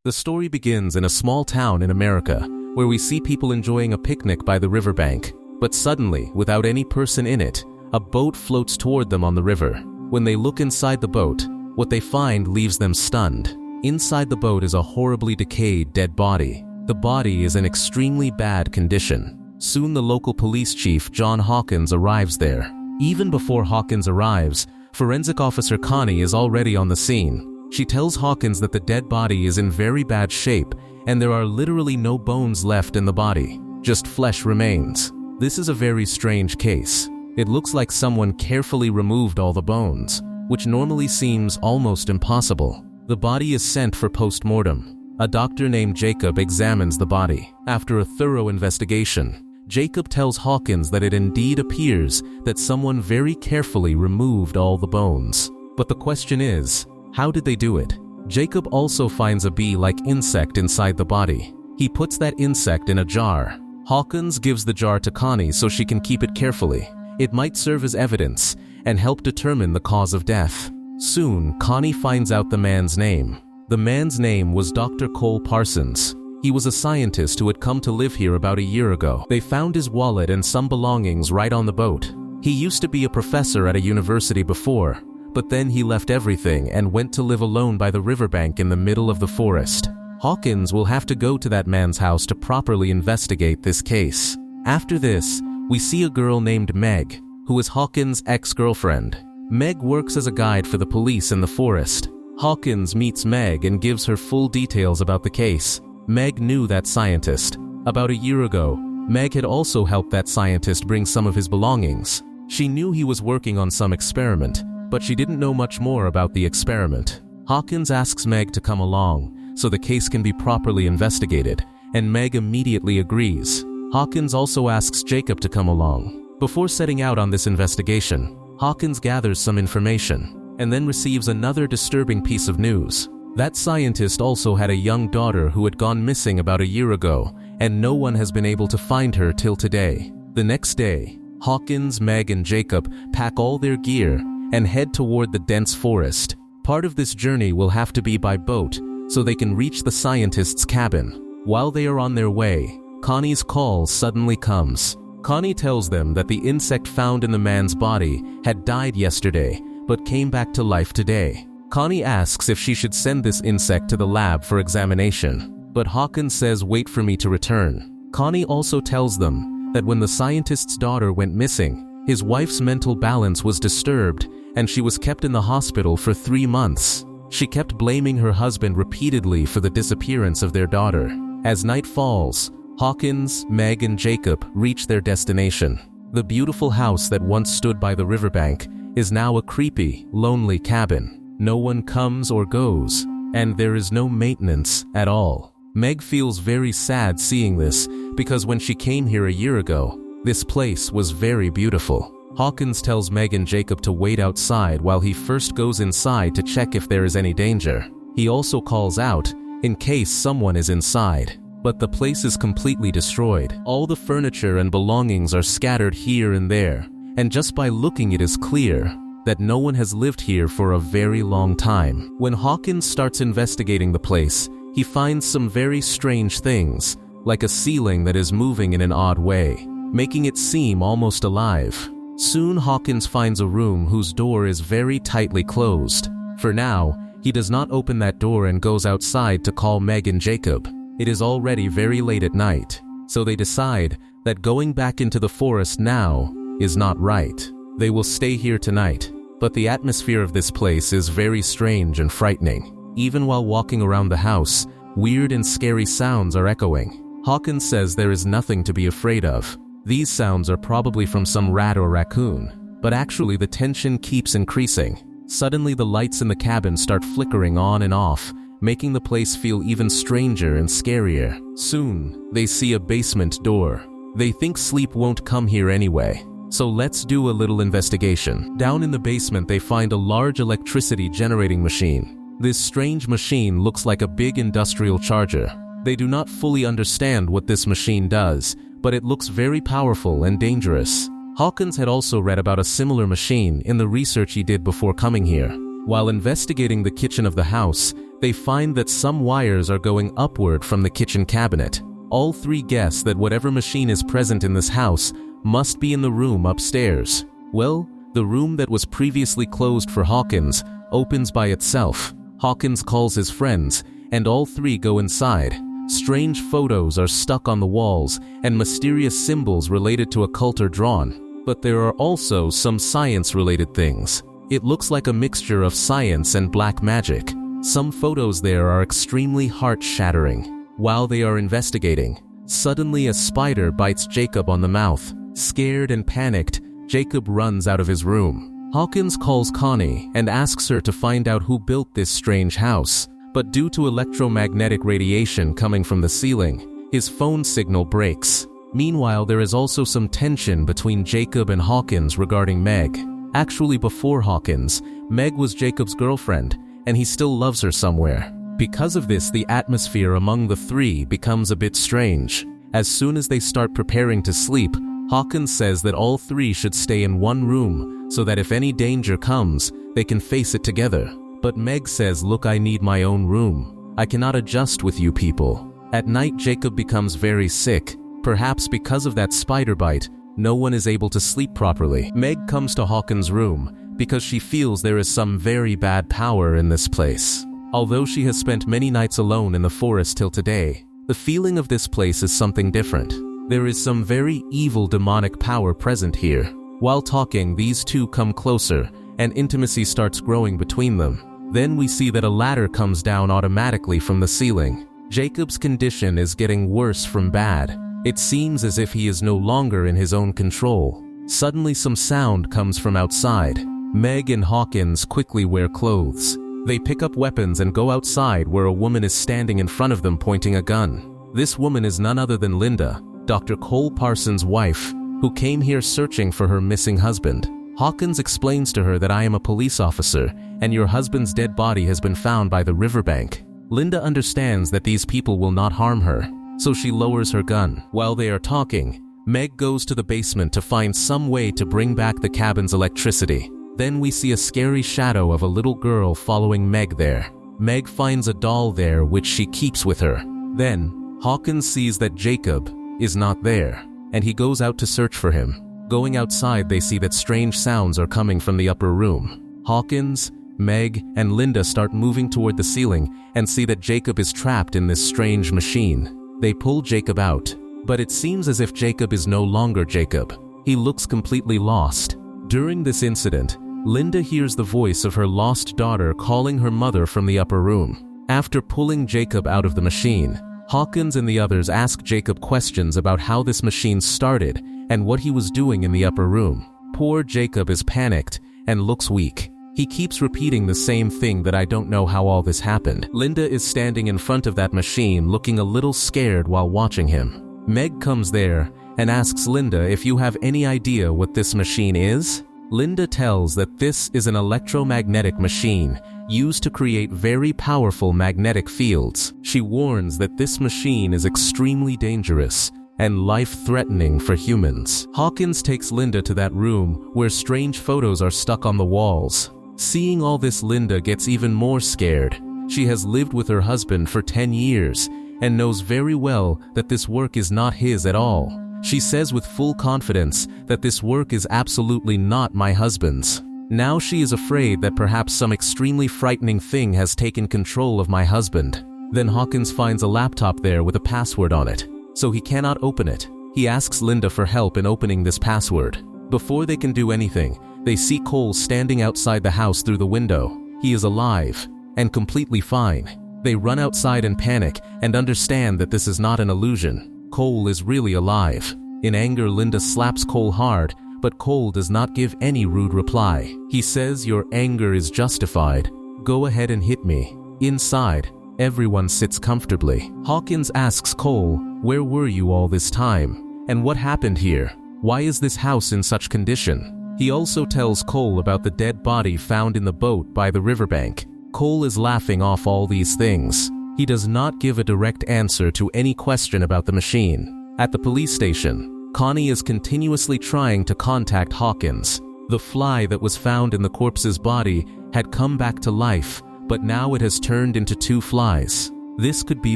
The story begins in a small town in America, where we see people enjoying a picnic by the riverbank. But suddenly, without any person in it, a boat floats toward them on the river. When they look inside the boat, what they find leaves them stunned. Inside the boat is a horribly decayed dead body. The body is in extremely bad condition. Soon the local police chief, John Hawkins, arrives there. Even before Hawkins arrives, forensic officer Connie is already on the scene. She tells Hawkins that the dead body is in very bad shape and there are literally no bones left in the body, just flesh remains. This is a very strange case. It looks like someone carefully removed all the bones, which normally seems almost impossible. The body is sent for post-mortem. A doctor named Jacob examines the body. After a thorough investigation, Jacob tells Hawkins that it indeed appears that someone very carefully removed all the bones. But the question is, how did they do it? Jacob also finds a bee-like insect inside the body. He puts that insect in a jar. Hawkins gives the jar to Connie so she can keep it carefully. It might serve as evidence and help determine the cause of death. Soon, Connie finds out the man's name. The man's name was Dr. Cole Parsons. He was a scientist who had come to live here about a year ago. They found his wallet and some belongings right on the boat. He used to be a professor at a university before, but then he left everything and went to live alone by the riverbank in the middle of the forest. Hawkins will have to go to that man's house to properly investigate this case. After this, we see a girl named Meg, who is Hawkins' ex-girlfriend. Meg works as a guide for the police in the forest. Hawkins meets Meg and gives her full details about the case. Meg knew that scientist. About a year ago, Meg had also helped that scientist bring some of his belongings. She knew he was working on some experiment, but she didn't know much more about the experiment. Hawkins asks Meg to come along so the case can be properly investigated, and Meg immediately agrees. Hawkins also asks Jacob to come along. Before setting out on this investigation, Hawkins gathers some information and then receives another disturbing piece of news. That scientist also had a young daughter who had gone missing about a year ago, and no one has been able to find her till today. The next day, Hawkins, Meg, and Jacob pack all their gear and head toward the dense forest. Part of this journey will have to be by boat so they can reach the scientist's cabin. While they are on their way, Connie's call suddenly comes. Connie tells them that the insect found in the man's body had died yesterday but came back to life today. Connie asks if she should send this insect to the lab for examination, but Hawkins says wait for me to return. Connie also tells them that when the scientist's daughter went missing, his wife's mental balance was disturbed and she was kept in the hospital for 3 months. She kept blaming her husband repeatedly for the disappearance of their daughter. As night falls, Hawkins, Meg, and Jacob reach their destination. The beautiful house that once stood by the riverbank is now a creepy, lonely cabin. No one comes or goes, and there is no maintenance at all. Meg feels very sad seeing this because when she came here a year ago, this place was very beautiful. Hawkins tells Meg and Jacob to wait outside while he first goes inside to check if there is any danger. He also calls out in case someone is inside. But the place is completely destroyed. All the furniture and belongings are scattered here and there, and just by looking it is clear that no one has lived here for a very long time. When Hawkins starts investigating the place, he finds some very strange things, like a ceiling that is moving in an odd way, making it seem almost alive. Soon Hawkins finds a room whose door is very tightly closed. For now, he does not open that door and goes outside to call Meg and Jacob. It is already very late at night, so they decide that going back into the forest now is not right. They will stay here tonight. But the atmosphere of this place is very strange and frightening. Even while walking around the house, weird and scary sounds are echoing. Hawkins says there is nothing to be afraid of. These sounds are probably from some rat or raccoon. But actually the tension keeps increasing. Suddenly the lights in the cabin start flickering on and off, making the place feel even stranger and scarier. Soon, they see a basement door. They think sleep won't come here anyway. So let's do a little investigation. Down in the basement they find a large electricity generating machine. This strange machine looks like a big industrial charger. They do not fully understand what this machine does, but it looks very powerful and dangerous. Hawkins had also read about a similar machine in the research he did before coming here, While investigating the kitchen of the house, they find that some wires are going upward from the kitchen cabinet. All three guess that whatever machine is present in this house must be in the room upstairs. Well, the room that was previously closed for Hawkins opens by itself. Hawkins calls his friends, and all three go inside. Strange photos are stuck on the walls, and mysterious symbols related to a cult are drawn. But there are also some science-related things. It looks like a mixture of science and black magic. Some photos there are extremely heart-shattering. While they are investigating, suddenly a spider bites Jacob on the mouth. Scared and panicked, Jacob runs out of his room. Hawkins calls Connie and asks her to find out who built this strange house. But due to electromagnetic radiation coming from the ceiling, his phone signal breaks. Meanwhile, there is also some tension between Jacob and Hawkins regarding Meg. Actually, before Hawkins, Meg was Jacob's girlfriend, and he still loves her somewhere. Because of this, the atmosphere among the three becomes a bit strange. As soon as they start preparing to sleep, Hawkins says that all three should stay in one room so that if any danger comes, they can face it together. But Meg says, "Look, I need my own room. I cannot adjust with you people." At night, Jacob becomes very sick. Perhaps because of that spider bite, no one is able to sleep properly. Meg comes to Hawkins' room because she feels there is some very bad power in this place. Although she has spent many nights alone in the forest till today, the feeling of this place is something different. There is some very evil demonic power present here. While talking, these two come closer, and intimacy starts growing between them. Then we see that a ladder comes down automatically from the ceiling. Jacob's condition is getting worse from bad. It seems as if he is no longer in his own control. Suddenly some sound comes from outside. Meg and Hawkins quickly wear clothes. They pick up weapons and go outside where a woman is standing in front of them pointing a gun. This woman is none other than Linda, Dr. Cole Parsons' wife, who came here searching for her missing husband. Hawkins explains to her that I am a police officer, and your husband's dead body has been found by the riverbank. Linda understands that these people will not harm her, so she lowers her gun. While they are talking, Meg goes to the basement to find some way to bring back the cabin's electricity. Then we see a scary shadow of a little girl following Meg there. Meg finds a doll there which she keeps with her. Then, Hawkins sees that Jacob is not there, and he goes out to search for him. Going outside, they see that strange sounds are coming from the upper room. Hawkins, Meg, and Linda start moving toward the ceiling and see that Jacob is trapped in this strange machine. They pull Jacob out, but it seems as if Jacob is no longer Jacob. He looks completely lost. During this incident, Linda hears the voice of her lost daughter calling her mother from the upper room. After pulling Jacob out of the machine, Hawkins and the others ask Jacob questions about how this machine started and what he was doing in the upper room. Poor Jacob is panicked and looks weak. He keeps repeating the same thing, that I don't know how all this happened. Linda is standing in front of that machine looking a little scared while watching him. Meg comes there and asks Linda if you have any idea what this machine is. Linda tells that this is an electromagnetic machine used to create very powerful magnetic fields. She warns that this machine is extremely dangerous and life-threatening for humans. Hawkins takes Linda to that room where strange photos are stuck on the walls. Seeing all this, Linda gets even more scared. She has lived with her husband for 10 years and knows very well that this work is not his at all. She says with full confidence that this work is absolutely not my husband's. Now she is afraid that perhaps some extremely frightening thing has taken control of my husband. Then Hawkins finds a laptop there with a password on it, so he cannot open it. He asks Linda for help in opening this password. Before they can do anything, they see Cole standing outside the house through the window. He is alive and completely fine. They run outside in panic and understand that this is not an illusion. Cole is really alive. In anger, Linda slaps Cole hard, but Cole does not give any rude reply. He says, "Your anger is justified. Go ahead and hit me." Inside, everyone sits comfortably. Hawkins asks Cole, "Where were you all this time? And what happened here? Why is this house in such condition?" He also tells Cole about the dead body found in the boat by the riverbank. Cole is laughing off all these things. He does not give a direct answer to any question about the machine. At the police station, Connie is continuously trying to contact Hawkins. The fly that was found in the corpse's body had come back to life, but now it has turned into 2 flies. This could be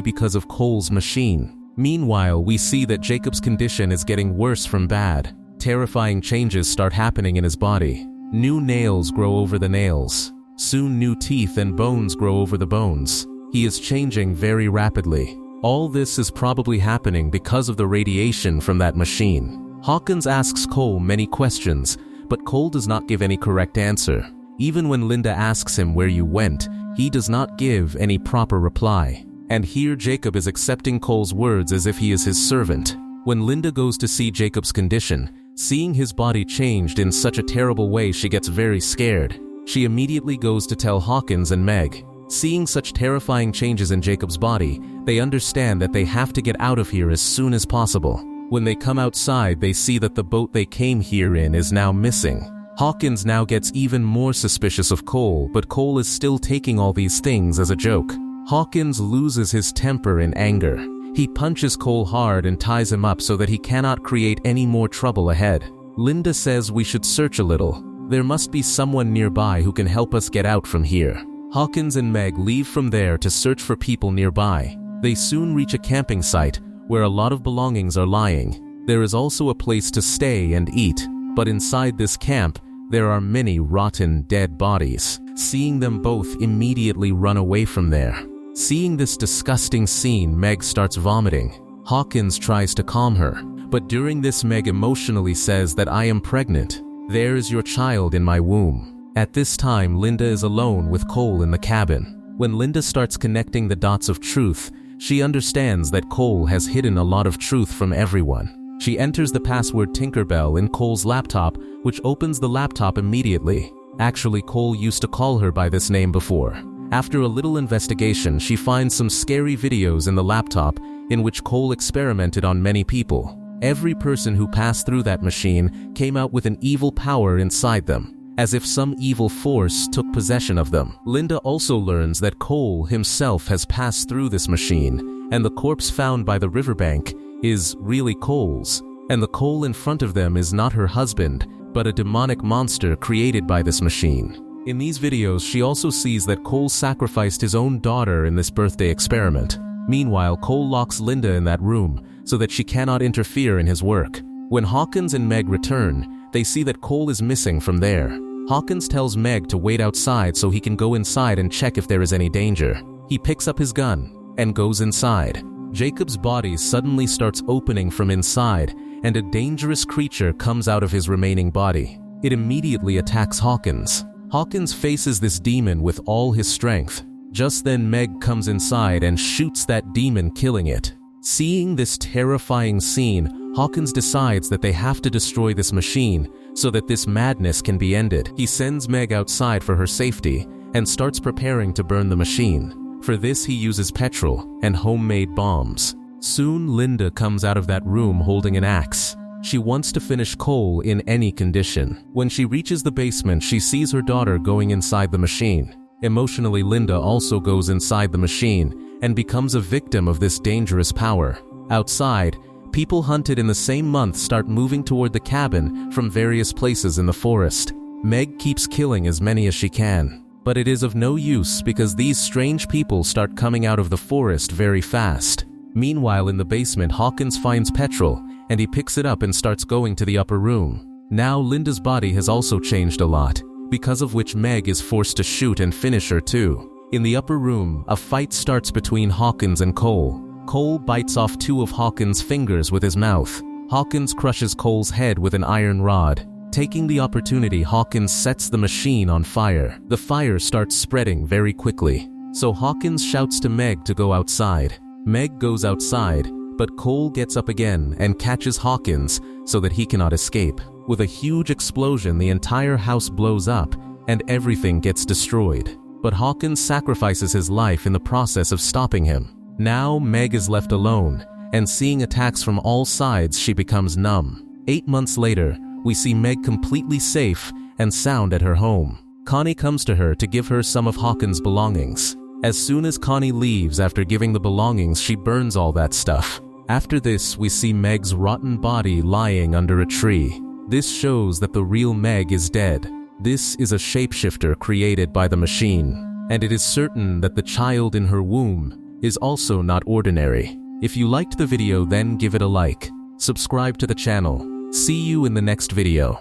because of Cole's machine. Meanwhile, we see that Jacob's condition is getting worse from bad. Terrifying changes start happening in his body. New nails grow over the nails. Soon new teeth and bones grow over the bones. He is changing very rapidly. All this is probably happening because of the radiation from that machine. Hawkins asks Cole many questions, but Cole does not give any correct answer. Even when Linda asks him where you went, he does not give any proper reply. And here Jacob is accepting Cole's words as if he is his servant. When Linda goes to see Jacob's condition, seeing his body changed in such a terrible way, she gets very scared. She immediately goes to tell Hawkins and Meg. Seeing such terrifying changes in Jacob's body, they understand that they have to get out of here as soon as possible. When they come outside, they see that the boat they came here in is now missing. Hawkins now gets even more suspicious of Cole, but Cole is still taking all these things as a joke. Hawkins loses his temper in anger. He punches Cole hard and ties him up so that he cannot create any more trouble ahead. Linda says we should search a little. There must be someone nearby who can help us get out from here. Hawkins and Meg leave from there to search for people nearby. They soon reach a camping site where a lot of belongings are lying. There is also a place to stay and eat, but inside this camp, there are many rotten, dead bodies. Seeing them both immediately run away from there. Seeing this disgusting scene, Meg starts vomiting. Hawkins tries to calm her, but during this Meg emotionally says that I am pregnant. There is your child in my womb. At this time, Linda is alone with Cole in the cabin. When Linda starts connecting the dots of truth, she understands that Cole has hidden a lot of truth from everyone. She enters the password Tinkerbell in Cole's laptop, which opens the laptop immediately. Actually, Cole used to call her by this name before. After a little investigation, she finds some scary videos in the laptop in which Cole experimented on many people. Every person who passed through that machine came out with an evil power inside them, as if some evil force took possession of them. Linda also learns that Cole himself has passed through this machine, and the corpse found by the riverbank is really Cole's, and the Cole in front of them is not her husband, but a demonic monster created by this machine. In these videos, she also sees that Cole sacrificed his own daughter in this birthday experiment. Meanwhile, Cole locks Linda in that room so that she cannot interfere in his work. When Hawkins and Meg return, they see that Cole is missing from there. Hawkins tells Meg to wait outside so he can go inside and check if there is any danger. He picks up his gun and goes inside. Jacob's body suddenly starts opening from inside, and a dangerous creature comes out of his remaining body. It immediately attacks Hawkins. Hawkins faces this demon with all his strength. Just then Meg comes inside and shoots that demon, killing it. Seeing this terrifying scene, Hawkins decides that they have to destroy this machine so that this madness can be ended. He sends Meg outside for her safety and starts preparing to burn the machine. For this, he uses petrol and homemade bombs. Soon Linda comes out of that room holding an axe. She wants to finish Cole in any condition. When she reaches the basement, she sees her daughter going inside the machine. Emotionally, Linda also goes inside the machine and becomes a victim of this dangerous power. Outside, people hunted in the same month start moving toward the cabin from various places in the forest. Meg keeps killing as many as she can, but it is of no use because these strange people start coming out of the forest very fast. Meanwhile, in the basement, Hawkins finds petrol and he picks it up and starts going to the upper room. Now Linda's body has also changed a lot, because of which Meg is forced to shoot and finish her too. In the upper room, a fight starts between Hawkins and Cole. Cole bites off 2 of Hawkins' fingers with his mouth. Hawkins crushes Cole's head with an iron rod. Taking the opportunity, Hawkins sets the machine on fire. The fire starts spreading very quickly, so Hawkins shouts to Meg to go outside. Meg goes outside, but Cole gets up again and catches Hawkins so that he cannot escape. With a huge explosion, the entire house blows up and everything gets destroyed. But Hawkins sacrifices his life in the process of stopping him. Now Meg is left alone, and seeing attacks from all sides, she becomes numb. 8 months later, we see Meg completely safe and sound at her home. Connie comes to her to give her some of Hawkins' belongings. As soon as Connie leaves after giving the belongings, she burns all that stuff. After this, we see Meg's rotten body lying under a tree. This shows that the real Meg is dead. This is a shapeshifter created by the machine, and it is certain that the child in her womb is also not ordinary. If you liked the video, then give it a like. Subscribe to the channel. See you in the next video.